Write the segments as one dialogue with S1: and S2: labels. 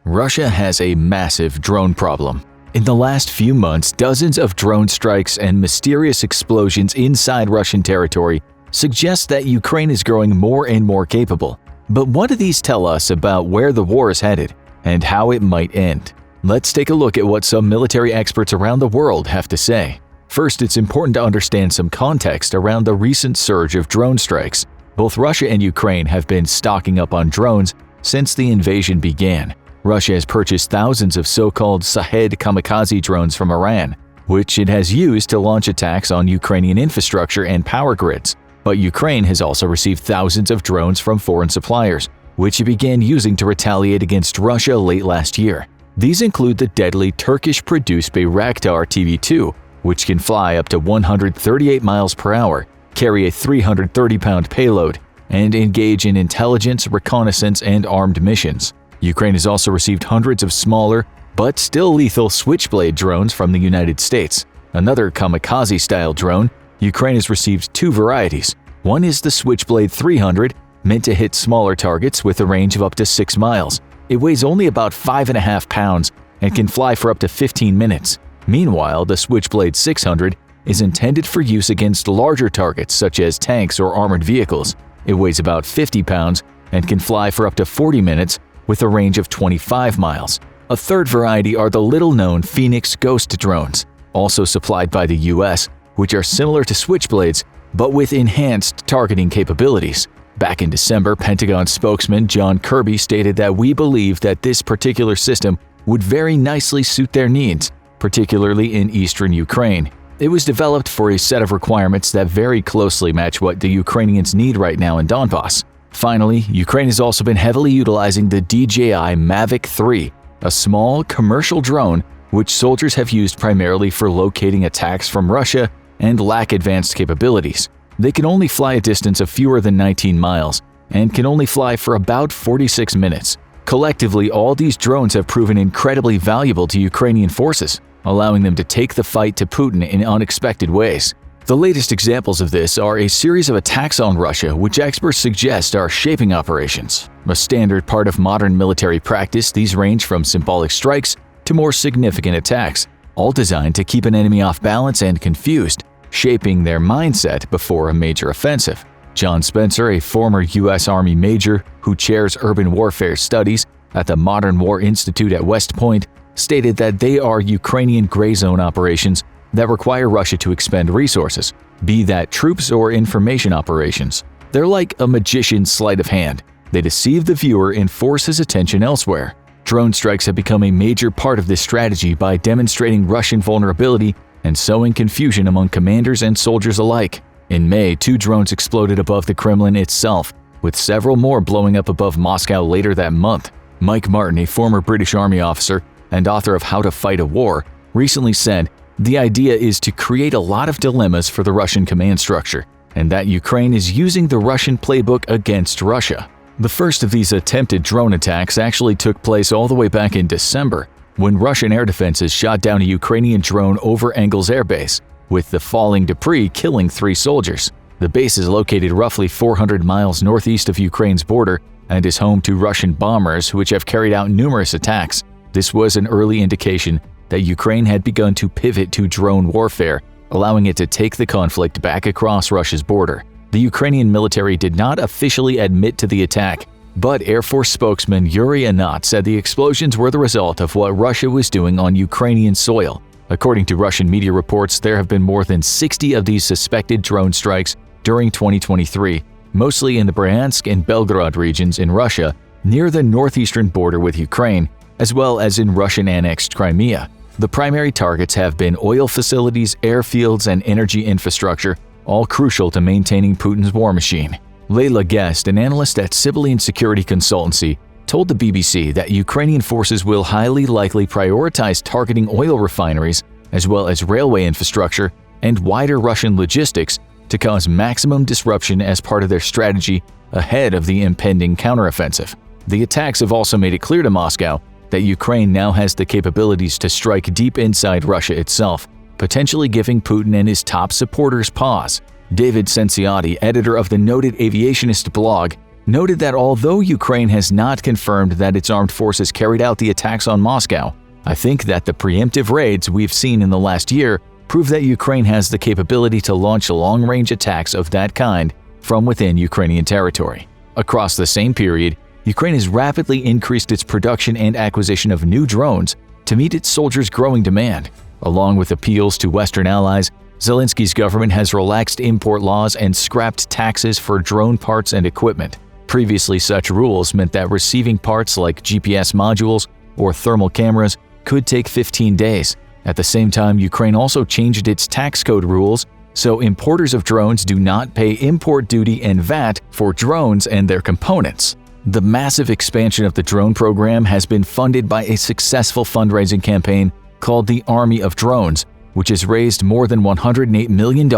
S1: Russia has a massive drone problem. In the last few months, dozens of drone strikes and mysterious explosions inside Russian territory suggest that Ukraine is growing more and more capable. But what do these tell us about where the war is headed and how it might end? Let's take a look at what some military experts around the world have to say. First, it's important to understand some context around the recent surge of drone strikes. Both Russia and Ukraine have been stocking up on drones since the invasion began. Russia has purchased thousands of so-called Shahed kamikaze drones from Iran, which it has used to launch attacks on Ukrainian infrastructure and power grids. But Ukraine has also received thousands of drones from foreign suppliers, which it began using to retaliate against Russia late last year. These include the deadly Turkish-produced Bayraktar TB2, which can fly up to 138 miles per hour, carry a 330-pound payload, and engage in intelligence, reconnaissance, and armed missions. Ukraine has also received hundreds of smaller, but still lethal Switchblade drones from the United States. Another kamikaze-style drone, Ukraine has received two varieties. One is the Switchblade 300, meant to hit smaller targets with a range of up to 6 miles. It weighs only about 5.5 pounds and can fly for up to 15 minutes. Meanwhile, the Switchblade 600 is intended for use against larger targets such as tanks or armored vehicles. It weighs about 50 pounds and can fly for up to 40 minutes with a range of 25 miles. A third variety are the little-known Phoenix Ghost drones, also supplied by the US, which are similar to Switchblades, but with enhanced targeting capabilities. Back in December, Pentagon spokesman John Kirby stated that we believe that this particular system would very nicely suit their needs, particularly in eastern Ukraine. It was developed for a set of requirements that very closely match what the Ukrainians need right now in Donbass. Finally, Ukraine has also been heavily utilizing the DJI Mavic 3, a small commercial drone which soldiers have used primarily for locating attacks from Russia and lack advanced capabilities. They can only fly a distance of fewer than 19 miles and can only fly for about 46 minutes. Collectively, all these drones have proven incredibly valuable to Ukrainian forces, allowing them to take the fight to Putin in unexpected ways. The latest examples of this are a series of attacks on Russia, which experts suggest are shaping operations. A standard part of modern military practice, these range from symbolic strikes to more significant attacks, all designed to keep an enemy off balance and confused, shaping their mindset before a major offensive. John Spencer, a former U.S. Army major who chairs urban warfare studies at the Modern War Institute at West Point, stated that they are Ukrainian gray zone operations that require Russia to expend resources, be that troops or information operations. They're like a magician's sleight of hand. They deceive the viewer and force his attention elsewhere. Drone strikes have become a major part of this strategy by demonstrating Russian vulnerability and sowing confusion among commanders and soldiers alike. In May, 2 drones exploded above the Kremlin itself, with several more blowing up above Moscow later that month. Mike Martin, a former British Army officer and author of How to Fight a War, recently said, "The idea is to create a lot of dilemmas for the Russian command structure, and that Ukraine is using the Russian playbook against Russia." The first of these attempted drone attacks actually took place all the way back in December, when Russian air defenses shot down a Ukrainian drone over Engels Air Base, with the falling debris killing 3 soldiers. The base is located roughly 400 miles northeast of Ukraine's border and is home to Russian bombers which have carried out numerous attacks. This was an early indication that Ukraine had begun to pivot to drone warfare, allowing it to take the conflict back across Russia's border. The Ukrainian military did not officially admit to the attack, but Air Force spokesman Yuri Anat said the explosions were the result of what Russia was doing on Ukrainian soil. According to Russian media reports, there have been more than 60 of these suspected drone strikes during 2023, mostly in the Bryansk and Belgorod regions in Russia, near the northeastern border with Ukraine, as well as in Russian-annexed Crimea. The primary targets have been oil facilities, airfields, and energy infrastructure, all crucial to maintaining Putin's war machine. Layla Guest, an analyst at Sibylline Security Consultancy, told the BBC that Ukrainian forces will highly likely prioritize targeting oil refineries, as well as railway infrastructure and wider Russian logistics to cause maximum disruption as part of their strategy ahead of the impending counteroffensive. The attacks have also made it clear to Moscow that Ukraine now has the capabilities to strike deep inside Russia itself, potentially giving Putin and his top supporters pause. David Sensiati, editor of the noted aviationist blog noted that although Ukraine has not confirmed that its armed forces carried out the attacks on Moscow, "I think that the preemptive raids we've seen in the last year prove that Ukraine has the capability to launch long-range attacks of that kind from within Ukrainian territory." Across the same period, Ukraine has rapidly increased its production and acquisition of new drones to meet its soldiers' growing demand. Along with appeals to Western allies, Zelensky's government has relaxed import laws and scrapped taxes for drone parts and equipment. Previously, such rules meant that receiving parts like GPS modules or thermal cameras could take 15 days. At the same time, Ukraine also changed its tax code rules, so importers of drones do not pay import duty and VAT for drones and their components. The massive expansion of the drone program has been funded by a successful fundraising campaign called the Army of Drones, which has raised more than $108 million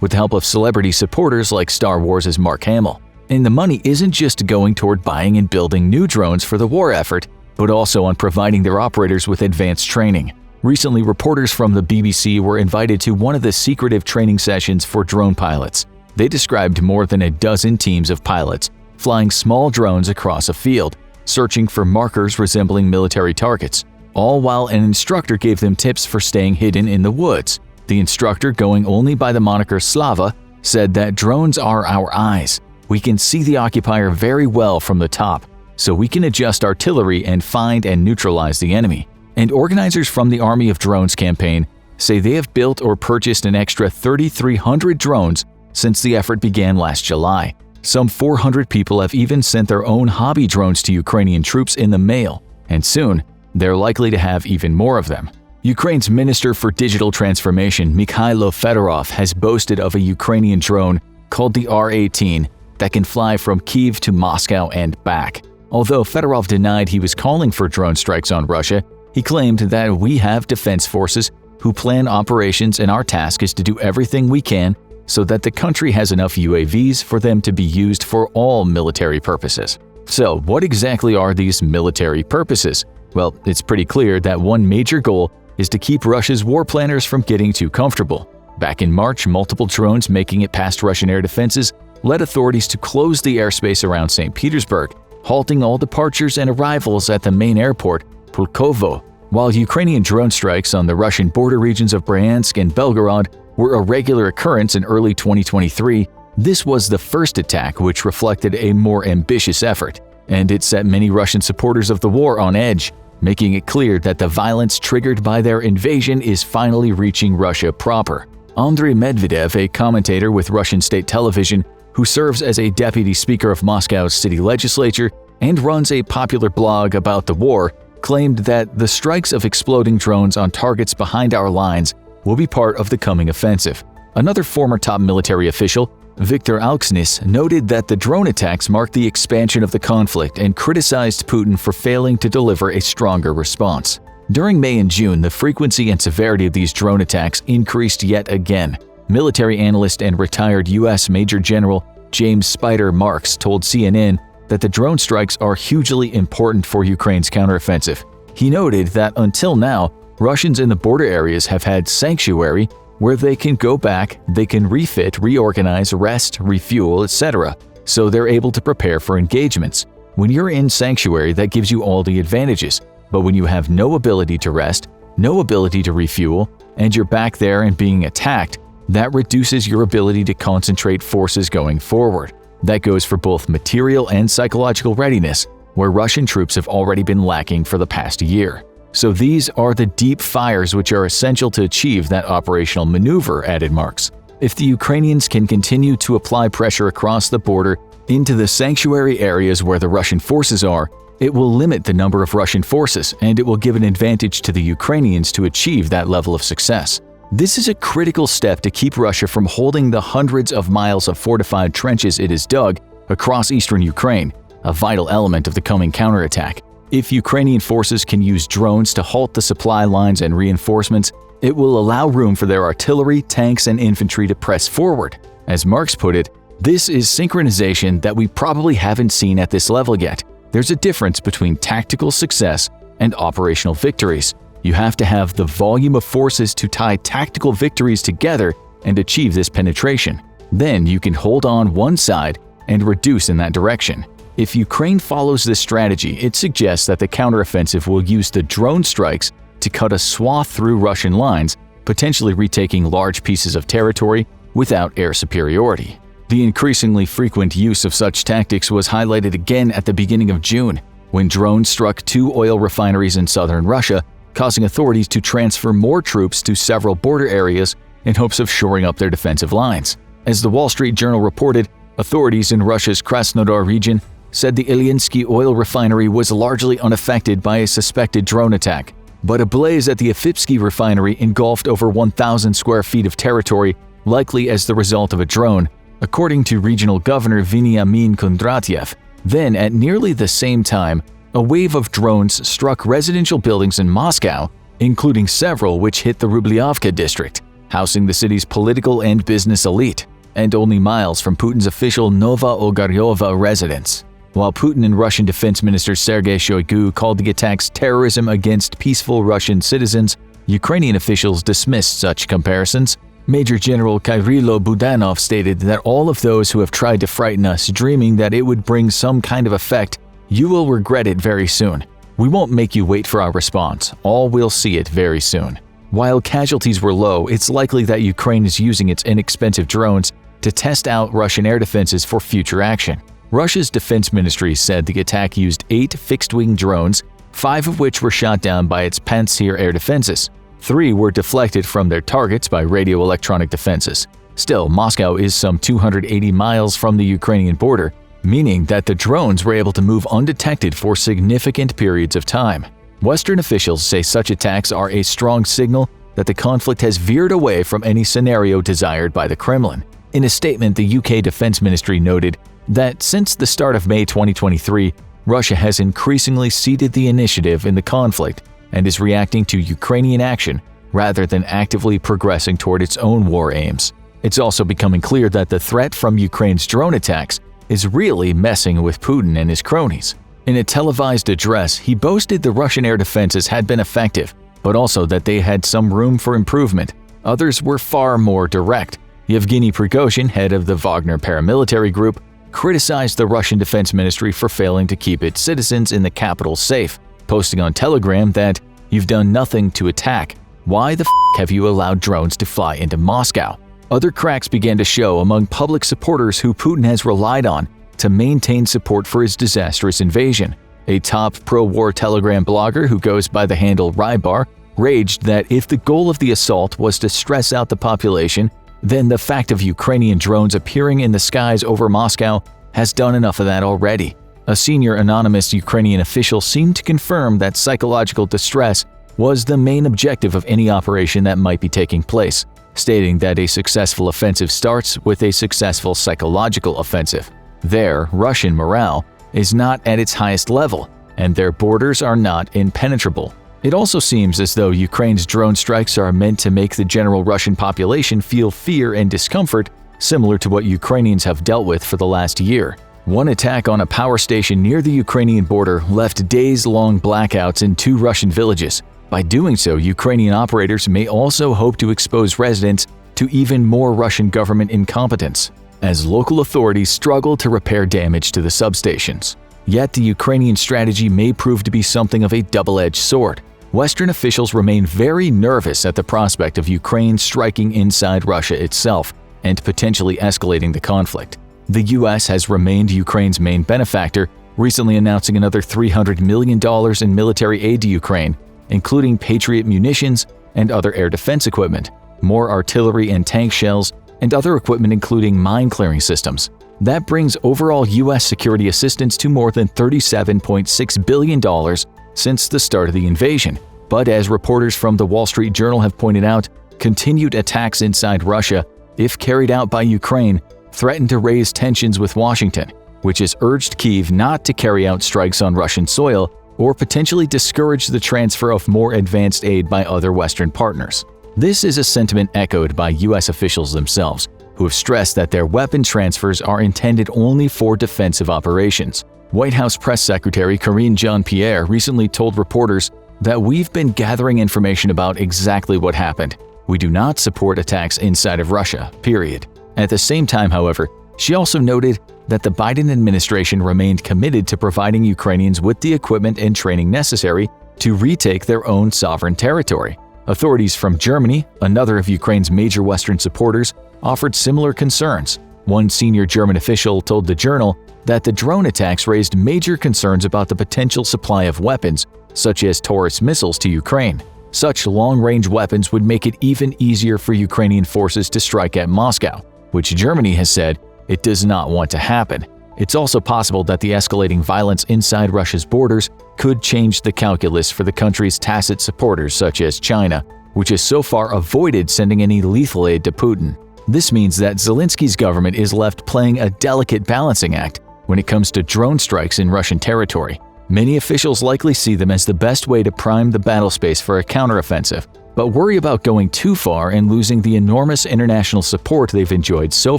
S1: with the help of celebrity supporters like Star Wars' Mark Hamill. And the money isn't just going toward buying and building new drones for the war effort, but also on providing their operators with advanced training. Recently, reporters from the BBC were invited to one of the secretive training sessions for drone pilots. They described more than a dozen teams of pilots flying small drones across a field, searching for markers resembling military targets, all while an instructor gave them tips for staying hidden in the woods. The instructor, going only by the moniker Slava, said that drones are our eyes. We can see the occupier very well from the top, so we can adjust artillery and find and neutralize the enemy. And organizers from the Army of Drones campaign say they have built or purchased an extra 3,300 drones since the effort began last July. Some 400 people have even sent their own hobby drones to Ukrainian troops in the mail, and soon they're likely to have even more of them. Ukraine's Minister for Digital Transformation, Mikhailo Fedorov, has boasted of a Ukrainian drone called the R-18 that can fly from Kyiv to Moscow and back. Although Fedorov denied he was calling for drone strikes on Russia, he claimed that "we have defense forces who plan operations and our task is to do everything we can so that the country has enough UAVs for them to be used for all military purposes." So, what exactly are these military purposes? Well, it's pretty clear that one major goal is to keep Russia's war planners from getting too comfortable. Back in March, multiple drones making it past Russian air defenses led authorities to close the airspace around St. Petersburg, halting all departures and arrivals at the main airport, Pulkovo. While Ukrainian drone strikes on the Russian border regions of Bryansk and Belgorod were a regular occurrence in early 2023, this was the first attack which reflected a more ambitious effort, and it set many Russian supporters of the war on edge, making it clear that the violence triggered by their invasion is finally reaching Russia proper. Andrei Medvedev, a commentator with Russian state television who serves as a deputy speaker of Moscow's city legislature and runs a popular blog about the war, claimed that the strikes of exploding drones on targets behind our lines will be part of the coming offensive. Another former top military official, Viktor Alksnis, noted that the drone attacks marked the expansion of the conflict and criticized Putin for failing to deliver a stronger response. During May and June, the frequency and severity of these drone attacks increased yet again. Military analyst and retired U.S. Major General James Spider Marks told CNN that the drone strikes are hugely important for Ukraine's counteroffensive. He noted that until now, Russians in the border areas have had sanctuary where they can go back, they can refit, reorganize, rest, refuel, etc., so they're able to prepare for engagements. When you're in sanctuary, that gives you all the advantages, but when you have no ability to rest, no ability to refuel, and you're back there and being attacked, that reduces your ability to concentrate forces going forward. That goes for both material and psychological readiness, where Russian troops have already been lacking for the past year. So these are the deep fires which are essential to achieve that operational maneuver, added Marks. If the Ukrainians can continue to apply pressure across the border into the sanctuary areas where the Russian forces are, it will limit the number of Russian forces, and it will give an advantage to the Ukrainians to achieve that level of success. This is a critical step to keep Russia from holding the hundreds of miles of fortified trenches it has dug across eastern Ukraine, a vital element of the coming counterattack. If Ukrainian forces can use drones to halt the supply lines and reinforcements, it will allow room for their artillery, tanks, and infantry to press forward. As Marks put it, this is synchronization that we probably haven't seen at this level yet. There's a difference between tactical success and operational victories. You have to have the volume of forces to tie tactical victories together and achieve this penetration. Then you can hold on one side and reduce in that direction. If Ukraine follows this strategy, it suggests that the counteroffensive will use the drone strikes to cut a swath through Russian lines, potentially retaking large pieces of territory without air superiority. The increasingly frequent use of such tactics was highlighted again at the beginning of June, when drones struck 2 oil refineries in southern Russia, causing authorities to transfer more troops to several border areas in hopes of shoring up their defensive lines. As the Wall Street Journal reported, authorities in Russia's Krasnodar region said the Ilyinsky oil refinery was largely unaffected by a suspected drone attack, but a blaze at the Afipsky refinery engulfed over 1,000 square feet of territory, likely as the result of a drone, according to Regional Governor Veniamin Kondratyev. Then, at nearly the same time, a wave of drones struck residential buildings in Moscow, including several which hit the Rubliavka district, housing the city's political and business elite, and only miles from Putin's official Nova Ogaryova residence. While Putin and Russian Defense Minister Sergei Shoigu called the attacks terrorism against peaceful Russian citizens, Ukrainian officials dismissed such comparisons. Major General Kyrilo Budanov stated that all of those who have tried to frighten us dreaming that it would bring some kind of effect, you will regret it very soon. We won't make you wait for our response. All will see it very soon. While casualties were low, it's likely that Ukraine is using its inexpensive drones to test out Russian air defenses for future action. Russia's defense ministry said the attack used 8 fixed-wing drones, 5 of which were shot down by its Pantsir air defenses. 3 were deflected from their targets by radio-electronic defenses. Still, Moscow is some 280 miles from the Ukrainian border, meaning that the drones were able to move undetected for significant periods of time. Western officials say such attacks are a strong signal that the conflict has veered away from any scenario desired by the Kremlin. In a statement, the UK Defense Ministry noted that since the start of May 2023, Russia has increasingly ceded the initiative in the conflict and is reacting to Ukrainian action rather than actively progressing toward its own war aims. It's also becoming clear that the threat from Ukraine's drone attacks is really messing with Putin and his cronies. In a televised address, he boasted the Russian air defenses had been effective, but also that they had some room for improvement. Others were far more direct. Yevgeny Prigozhin, head of the Wagner paramilitary group, criticized the Russian Defense Ministry for failing to keep its citizens in the capital safe, posting on Telegram that, "You've done nothing to attack. Why the f*** have you allowed drones to fly into Moscow?" Other cracks began to show among public supporters who Putin has relied on to maintain support for his disastrous invasion. A top pro-war Telegram blogger who goes by the handle Rybar raged that if the goal of the assault was to stress out the population, then the fact of Ukrainian drones appearing in the skies over Moscow has done enough of that already. A senior anonymous Ukrainian official seemed to confirm that psychological distress was the main objective of any operation that might be taking place, stating that a successful offensive starts with a successful psychological offensive. There, Russian morale is not at its highest level, and their borders are not impenetrable. It also seems as though Ukraine's drone strikes are meant to make the general Russian population feel fear and discomfort, similar to what Ukrainians have dealt with for the last year. One attack on a power station near the Ukrainian border left days-long blackouts in 2 Russian villages. By doing so, Ukrainian operators may also hope to expose residents to even more Russian government incompetence, as local authorities struggle to repair damage to the substations. Yet the Ukrainian strategy may prove to be something of a double-edged sword. Western officials remain very nervous at the prospect of Ukraine striking inside Russia itself and potentially escalating the conflict. The U.S. has remained Ukraine's main benefactor, recently announcing another $300 million in military aid to Ukraine, including Patriot munitions and other air defense equipment, more artillery and tank shells, and other equipment including mine-clearing systems. That brings overall U.S. security assistance to more than $37.6 billion since the start of the invasion. But as reporters from the Wall Street Journal have pointed out, continued attacks inside Russia, if carried out by Ukraine, threaten to raise tensions with Washington, which has urged Kyiv not to carry out strikes on Russian soil or potentially discourage the transfer of more advanced aid by other Western partners. This is a sentiment echoed by U.S. officials themselves, who have stressed that their weapon transfers are intended only for defensive operations. White House Press Secretary Karine Jean-Pierre recently told reporters that we've been gathering information about exactly what happened. We do not support attacks inside of Russia, period. At the same time, however, She also noted that the Biden administration remained committed to providing Ukrainians with the equipment and training necessary to retake their own sovereign territory. Authorities from Germany, another of Ukraine's major Western supporters, offered similar concerns. One senior German official told the Journal that the drone attacks raised major concerns about the potential supply of weapons, such as Taurus missiles, to Ukraine. Such long-range weapons would make it even easier for Ukrainian forces to strike at Moscow, which Germany has said it does not want to happen. It's also possible that the escalating violence inside Russia's borders could change the calculus for the country's tacit supporters such as China, which has so far avoided sending any lethal aid to Putin. This means that Zelensky's government is left playing a delicate balancing act when it comes to drone strikes in Russian territory. Many officials likely see them as the best way to prime the battle space for a counteroffensive, but worry about going too far and losing the enormous international support they've enjoyed so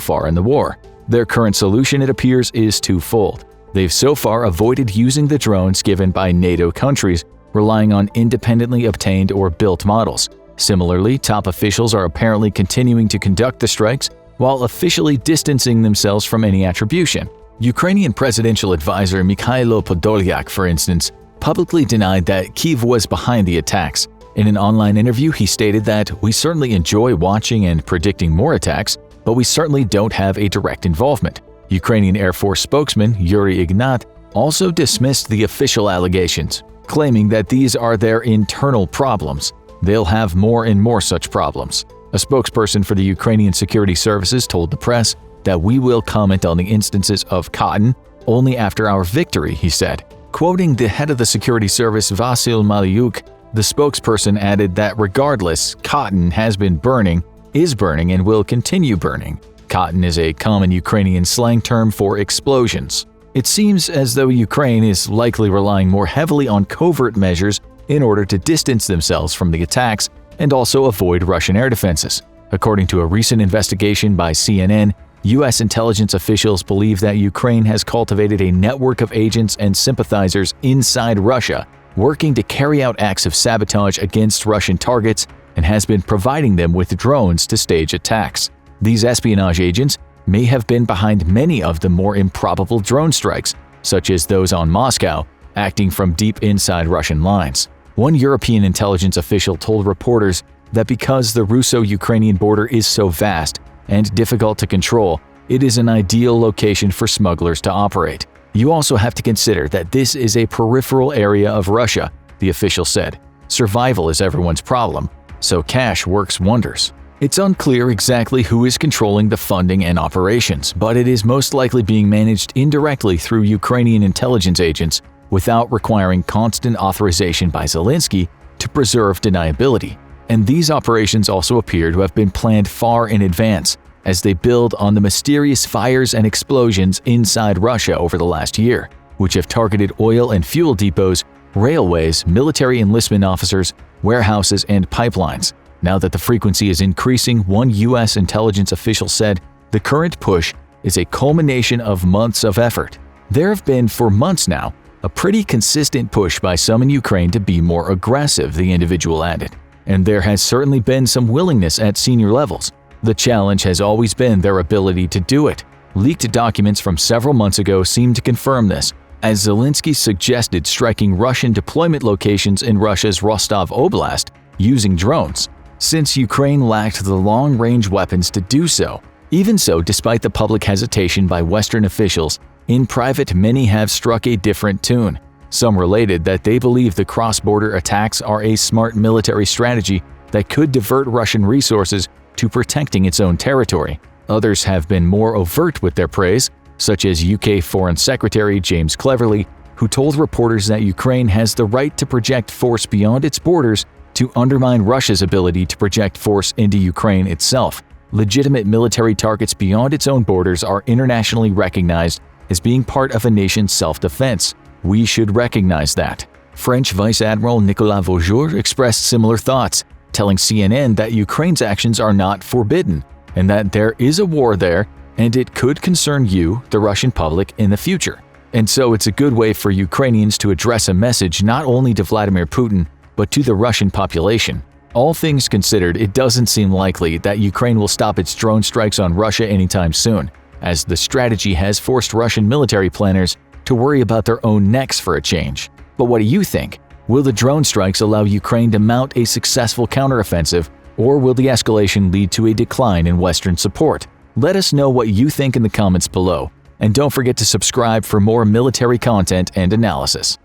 S1: far in the war. Their current solution, it appears, is twofold. They've so far avoided using the drones given by NATO countries, relying on independently obtained or built models. Similarly, top officials are apparently continuing to conduct the strikes while officially distancing themselves from any attribution. Ukrainian presidential advisor Mikhailo Podolyak, for instance, publicly denied that Kyiv was behind the attacks. In an online interview, he stated that, "We certainly enjoy watching and predicting more attacks, but we certainly don't have a direct involvement." Ukrainian Air Force spokesman Yuri Ignat also dismissed the official allegations, claiming that these are their internal problems. They'll have more and more such problems. A spokesperson for the Ukrainian security services told the press that "we will comment on the instances of cotton only after our victory," he said. Quoting the head of the security service Vasyl Malyuk, the spokesperson added that regardless, cotton has been burning, is burning, and will continue burning. Cotton is a common Ukrainian slang term for explosions. It seems as though Ukraine is likely relying more heavily on covert measures in order to distance themselves from the attacks and also avoid Russian air defenses. According to a recent investigation by CNN, U.S. intelligence officials believe that Ukraine has cultivated a network of agents and sympathizers inside Russia, working to carry out acts of sabotage against Russian targets, and has been providing them with drones to stage attacks. These espionage agents may have been behind many of the more improbable drone strikes, such as those on Moscow, acting from deep inside Russian lines. One European intelligence official told reporters that because the Russo-Ukrainian border is so vast and difficult to control, it is an ideal location for smugglers to operate. "You also have to consider that this is a peripheral area of Russia," the official said. "Survival is everyone's problem, so cash works wonders." It's unclear exactly who is controlling the funding and operations, but it is most likely being managed indirectly through Ukrainian intelligence agents without requiring constant authorization by Zelensky to preserve deniability. And these operations also appear to have been planned far in advance, as they build on the mysterious fires and explosions inside Russia over the last year, which have targeted oil and fuel depots, railways, military enlistment officers, warehouses, and pipelines. Now that the frequency is increasing, one U.S. intelligence official said, "The current push is a culmination of months of effort. There have been, for months now, a pretty consistent push by some in Ukraine to be more aggressive," the individual added. "And there has certainly been some willingness at senior levels. The challenge has always been their ability to do it." Leaked documents from several months ago seem to confirm this, as Zelensky suggested striking Russian deployment locations in Russia's Rostov Oblast using drones, since Ukraine lacked the long-range weapons to do so. Even so, despite the public hesitation by Western officials, in private many have struck a different tune. Some related that they believe the cross-border attacks are a smart military strategy that could divert Russian resources to protecting its own territory. Others have been more overt with their praise, such as UK Foreign Secretary James Cleverly, who told reporters that Ukraine has the right to project force beyond its borders to undermine Russia's ability to project force into Ukraine itself. Legitimate military targets beyond its own borders are internationally recognized as being part of a nation's self-defense. We should recognize that. French Vice Admiral Nicolas Vaujour expressed similar thoughts, telling CNN that Ukraine's actions are not forbidden and that there is a war there and it could concern you, the Russian public, in the future. And so it's a good way for Ukrainians to address a message not only to Vladimir Putin, but to the Russian population. All things considered, it doesn't seem likely that Ukraine will stop its drone strikes on Russia anytime soon. as the strategy has forced Russian military planners to worry about their own necks for a change. But what do you think? Will the drone strikes allow Ukraine to mount a successful counteroffensive, or will the escalation lead to a decline in Western support? Let us know what you think in the comments below, and don't forget to subscribe for more military content and analysis.